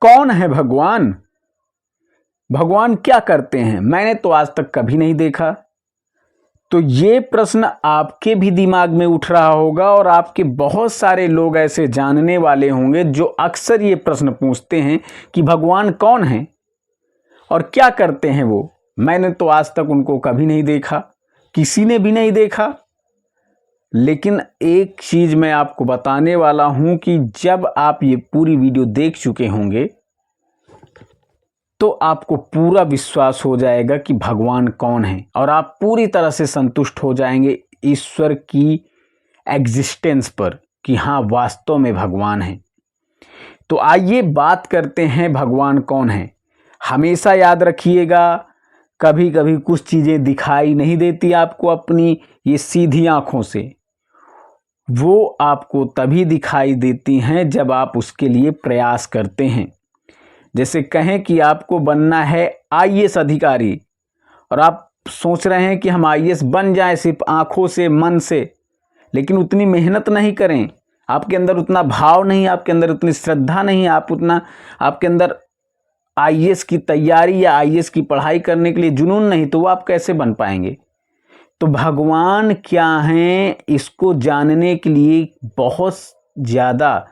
कौन है भगवान? भगवान क्या करते हैं? मैंने तो आज तक कभी नहीं देखा। तो ये प्रश्न आपके भी दिमाग में उठ रहा होगा और आपके बहुत सारे लोग ऐसे जानने वाले होंगे जो अक्सर ये प्रश्न पूछते हैं कि भगवान कौन है और क्या करते हैं वो। मैंने तो आज तक उनको कभी नहीं देखा, किसी ने भी नहीं देखा। लेकिन एक चीज मैं आपको बताने वाला हूं कि जब आप ये पूरी वीडियो देख चुके होंगे तो आपको पूरा विश्वास हो जाएगा कि भगवान कौन है और आप पूरी तरह से संतुष्ट हो जाएंगे ईश्वर की एग्जिस्टेंस पर कि हाँ, वास्तव में भगवान है। तो आइए बात करते हैं भगवान कौन है। हमेशा याद रखिएगा, कभी कभी कुछ चीज़ें दिखाई नहीं देती आपको अपनी ये सीधी आंखों से, वो आपको तभी दिखाई देती हैं जब आप उसके लिए प्रयास करते हैं। जैसे कहें कि आपको बनना है आईएएस अधिकारी और आप सोच रहे हैं कि हम आईएएस बन जाएं सिर्फ आंखों से, मन से, लेकिन उतनी मेहनत नहीं करें, आपके अंदर उतना भाव नहीं, आपके अंदर उतनी श्रद्धा नहीं, आपके अंदर आईएएस की तैयारी या आईएएस की पढ़ाई करने के लिए जुनून नहीं, तो वो आप कैसे बन पाएंगे? तो भगवान क्या हैं, इसको जानने के लिए बहुत ज़्यादा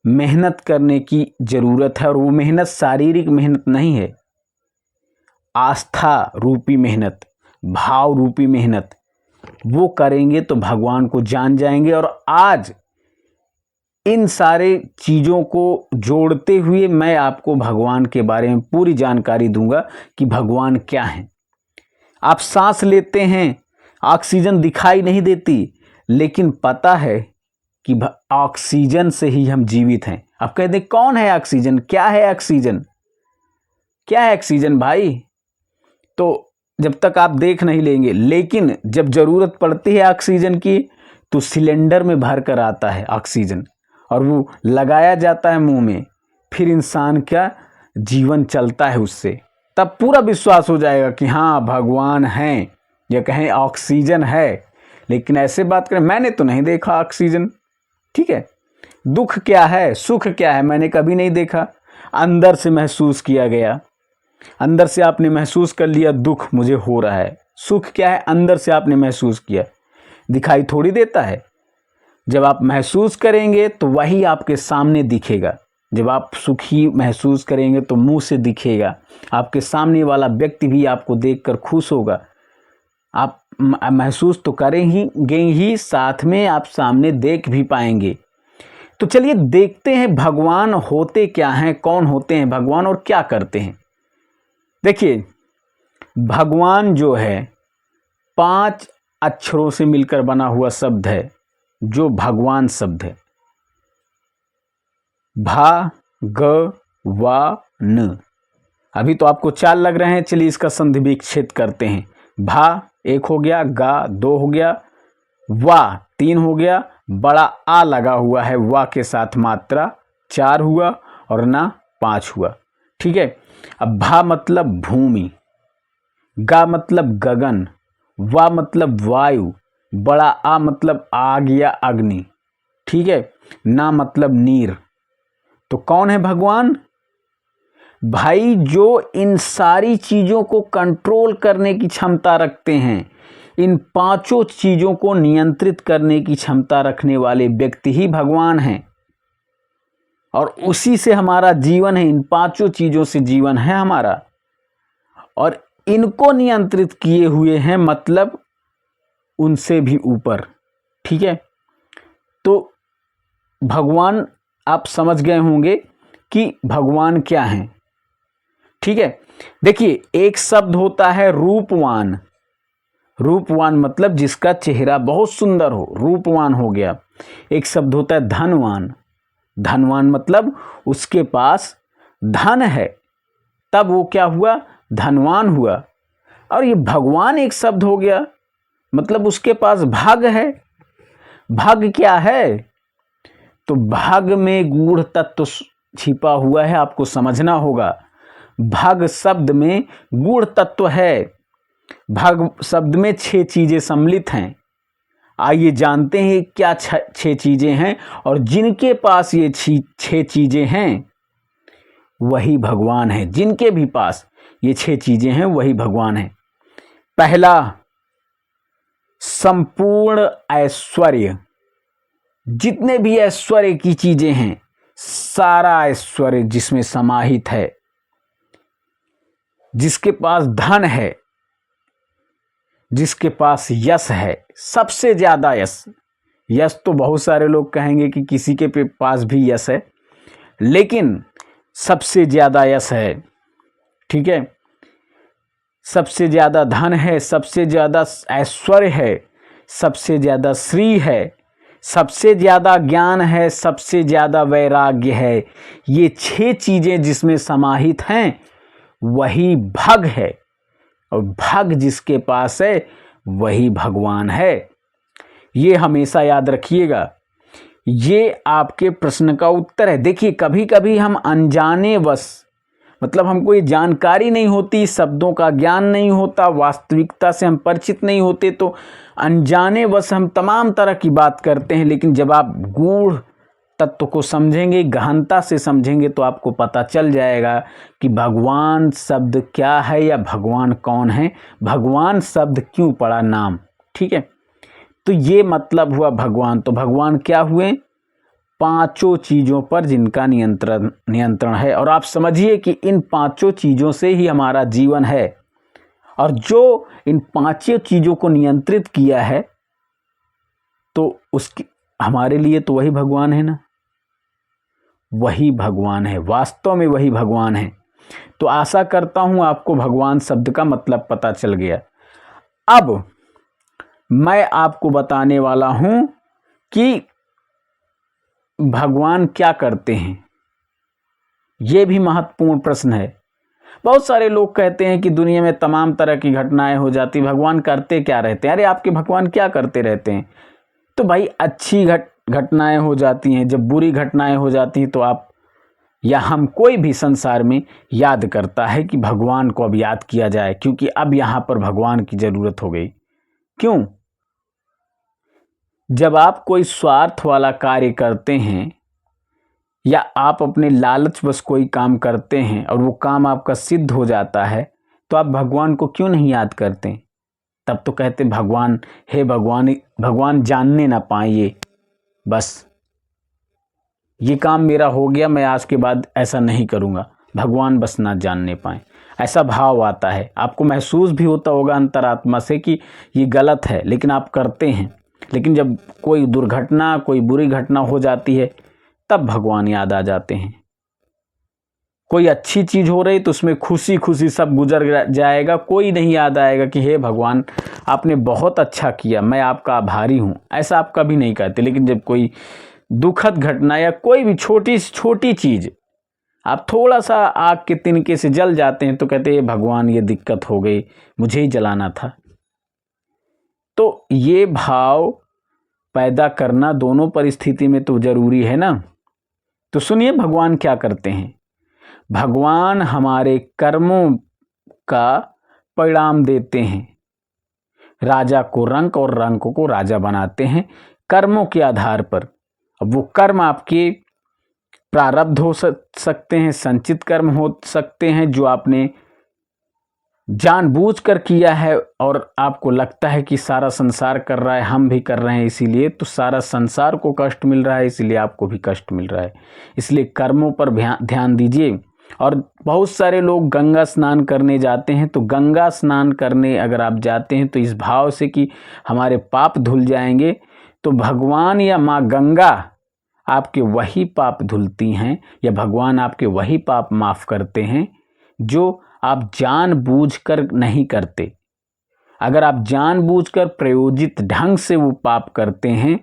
मेहनत करने की ज़रूरत है। और वो मेहनत शारीरिक मेहनत नहीं है, आस्था रूपी मेहनत, भाव रूपी मेहनत। वो करेंगे तो भगवान को जान जाएंगे। और आज इन सारे चीज़ों को जोड़ते हुए मैं आपको भगवान के बारे में पूरी जानकारी दूंगा कि भगवान क्या है। आप सांस लेते हैं, ऑक्सीजन दिखाई नहीं देती, लेकिन पता है कि ऑक्सीजन से ही हम जीवित हैं। आप कहते हैं कौन है ऑक्सीजन? क्या है ऑक्सीजन? क्या है ऑक्सीजन भाई? तो जब तक आप देख नहीं लेंगे, लेकिन जब जरूरत पड़ती है ऑक्सीजन की तो सिलेंडर में भर कर आता है ऑक्सीजन और वो लगाया जाता है मुंह में, फिर इंसान का जीवन चलता है उससे। तब पूरा विश्वास हो जाएगा कि हाँ, भगवान हैं, या कहें ऑक्सीजन है। लेकिन ऐसे बात करें, मैंने तो नहीं देखा ऑक्सीजन, ठीक है। दुख क्या है, सुख क्या है, मैंने कभी नहीं देखा। अंदर से महसूस किया गया, अंदर से आपने महसूस कर लिया दुख मुझे हो रहा है। सुख क्या है, अंदर से आपने महसूस किया, दिखाई थोड़ी देता है। जब आप महसूस करेंगे तो वही आपके सामने दिखेगा। जब आप सुखी महसूस करेंगे तो मुंह से दिखेगा, आपके सामने वाला व्यक्ति भी आपको देखकर खुश होगा। आप महसूस तो करेंगे ही, साथ में आप सामने देख भी पाएंगे। तो चलिए देखते हैं भगवान होते क्या हैं, कौन होते हैं भगवान और क्या करते हैं। देखिए, भगवान जो है 5 अक्षरों से मिलकर बना हुआ शब्द है, जो भगवान शब्द है। भा ग वा न। अभी तो आपको 4 लग रहे हैं, चलिए इसका संधि विच्छेद करते हैं। भा 1 हो गया, गा 2 हो गया, वा 3 हो गया, बड़ा आ लगा हुआ है वा के साथ मात्रा 4 हुआ और ना 5 हुआ, ठीक है। अब भा मतलब भूमि, गा मतलब गगन, वा मतलब वायु, बड़ा आ मतलब आग या अग्नि, ठीक है, ना मतलब नीर। तो कौन है भगवान? भाई, जो इन सारी चीजों को कंट्रोल करने की क्षमता रखते हैं, इन 5 चीजों को नियंत्रित करने की क्षमता रखने वाले व्यक्ति ही भगवान हैं। और उसी से हमारा जीवन है, इन 5 चीजों से जीवन है हमारा। और इनको नियंत्रित किए हुए हैं, मतलब उनसे भी ऊपर, ठीक है। तो भगवान आप समझ गए होंगे कि भगवान क्या हैं, ठीक है। देखिए, एक शब्द होता है रूपवान। रूपवान मतलब जिसका चेहरा बहुत सुंदर हो, रूपवान हो गया। एक शब्द होता है धनवान। धनवान मतलब उसके पास धन है, तब वो क्या हुआ? धनवान हुआ। और ये भगवान एक शब्द हो गया, मतलब उसके पास भाग्य है। भाग्य क्या है? तो भाग्य में गूढ़ तत्व छिपा हुआ है, आपको समझना होगा। भाग्य शब्द में गूढ़ तत्व है। भाग्य शब्द में 6 चीजें सम्मिलित हैं। आइए जानते हैं क्या 6 चीजें हैं और जिनके पास ये 6 चीजें हैं वही भगवान है। जिनके भी पास ये 6 चीजें हैं वही भगवान है। पहला, संपूर्ण ऐश्वर्य। जितने भी ऐश्वर्य की चीजें हैं, सारा ऐश्वर्य जिसमें समाहित है। जिसके पास धन है, जिसके पास यश है, सबसे ज्यादा यश। यश तो बहुत सारे लोग कहेंगे कि किसी के पास भी यश है, लेकिन सबसे ज्यादा यश है। ठीक है, सबसे ज्यादा धन है, सबसे ज्यादा ऐश्वर्य है, सबसे ज्यादा श्री है, सबसे ज्यादा ज्ञान है, सबसे ज्यादा वैराग्य है। ये 6 चीजें जिसमें समाहित हैं वही भग है, और भग जिसके पास है वही भगवान है। ये हमेशा याद रखिएगा। ये आपके प्रश्न का उत्तर है। देखिए, कभी कभी हम अनजाने वश, मतलब हमको ये जानकारी नहीं होती, शब्दों का ज्ञान नहीं होता, वास्तविकता से हम परिचित नहीं होते, तो अनजाने वश हम तमाम तरह की बात करते हैं। लेकिन जब आप गूढ़ तत्व को समझेंगे, गहनता से समझेंगे, तो आपको पता चल जाएगा कि भगवान शब्द क्या है या भगवान कौन है, भगवान शब्द क्यों पड़ा नाम। ठीक है, तो ये मतलब हुआ भगवान। तो भगवान क्या हुए? 5 चीज़ों पर जिनका नियंत्रण है। और आप समझिए कि इन 5 चीज़ों से ही हमारा जीवन है, और जो इन 5 चीज़ों को नियंत्रित किया है, तो उसकी हमारे लिए तो वही भगवान है ना, वही भगवान है, वास्तव में वही भगवान है। तो आशा करता हूं आपको भगवान शब्द का मतलब पता चल गया। अब मैं आपको बताने वाला हूं कि भगवान क्या करते हैं। यह भी महत्वपूर्ण प्रश्न है। बहुत सारे लोग कहते हैं कि दुनिया में तमाम तरह की घटनाएं हो जाती, भगवान करते क्या रहते हैं? अरे आपके भगवान क्या करते रहते हैं? तो भाई, अच्छी घटनाएं हो जाती हैं, जब बुरी घटनाएं हो जाती हैं तो आप या हम कोई भी संसार में याद करता है कि भगवान को अब याद किया जाए, क्योंकि अब यहाँ पर भगवान की जरूरत हो गई। क्यों? जब आप कोई स्वार्थ वाला कार्य करते हैं या आप अपने लालचवश कोई काम करते हैं और वो काम आपका सिद्ध हो जाता है, तो आप भगवान को क्यों नहीं याद करते? तब तो कहते भगवान, हे भगवान, भगवान जानने ना पाए, ये बस ये काम मेरा हो गया, मैं आज के बाद ऐसा नहीं करूँगा, भगवान बस ना जानने पाए, ऐसा भाव आता है। आपको महसूस भी होता होगा अंतरात्मा से कि ये गलत है, लेकिन आप करते हैं। लेकिन जब कोई दुर्घटना, कोई बुरी घटना हो जाती है, तब भगवान याद आ जाते हैं। कोई अच्छी चीज़ हो रही तो उसमें खुशी खुशी सब गुजर जाएगा, कोई नहीं याद आएगा कि हे भगवान, आपने बहुत अच्छा किया, मैं आपका आभारी हूँ, ऐसा आप कभी नहीं कहते। लेकिन जब कोई दुखद घटना या कोई भी छोटी से छोटी चीज़, आप थोड़ा सा आग के तिनके से जल जाते हैं, तो कहते हैं भगवान, ये दिक्कत हो गई, मुझे ही जलाना था। तो ये भाव पैदा करना दोनों परिस्थिति में तो जरूरी है ना। तो सुनिए भगवान क्या करते हैं। भगवान हमारे कर्मों का परिणाम देते हैं। राजा को रंक और रंक को राजा बनाते हैं कर्मों के आधार पर। अब वो कर्म आपके प्रारब्ध हो सकते हैं, संचित कर्म हो सकते हैं जो आपने जानबूझकर किया है और आपको लगता है कि सारा संसार कर रहा है, हम भी कर रहे हैं, इसीलिए तो सारा संसार को कष्ट मिल रहा है, इसीलिए आपको भी कष्ट मिल रहा है। इसलिए कर्मों पर ध्यान दीजिए। और बहुत सारे लोग गंगा स्नान करने जाते हैं, तो गंगा स्नान करने अगर आप जाते हैं तो इस भाव से कि हमारे पाप धुल जाएंगे, तो भगवान या माँ गंगा आपके वही पाप धुलती हैं, या भगवान आपके वही पाप माफ़ करते हैं जो आप जानबूझकर नहीं करते। अगर आप जानबूझकर प्रयोजित ढंग से वो पाप करते हैं,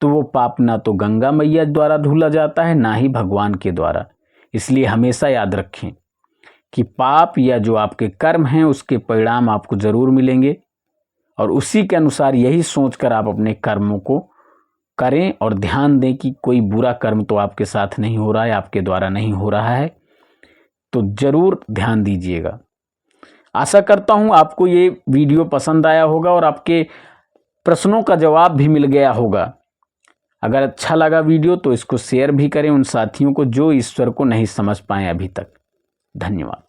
तो वो पाप ना तो गंगा मैया द्वारा धुला जाता है, ना ही भगवान के द्वारा। इसलिए हमेशा याद रखें कि पाप या जो आपके कर्म हैं उसके परिणाम आपको ज़रूर मिलेंगे, और उसी के अनुसार यही सोचकर आप अपने कर्मों को करें और ध्यान दें कि कोई बुरा कर्म तो आपके साथ नहीं हो रहा है, आपके द्वारा नहीं हो रहा है। तो ज़रूर ध्यान दीजिएगा। आशा करता हूँ आपको ये वीडियो पसंद आया होगा और आपके प्रश्नों का जवाब भी मिल गया होगा। अगर अच्छा लगा वीडियो तो इसको शेयर भी करें उन साथियों को जो ईश्वर को नहीं समझ पाए अभी तक। धन्यवाद।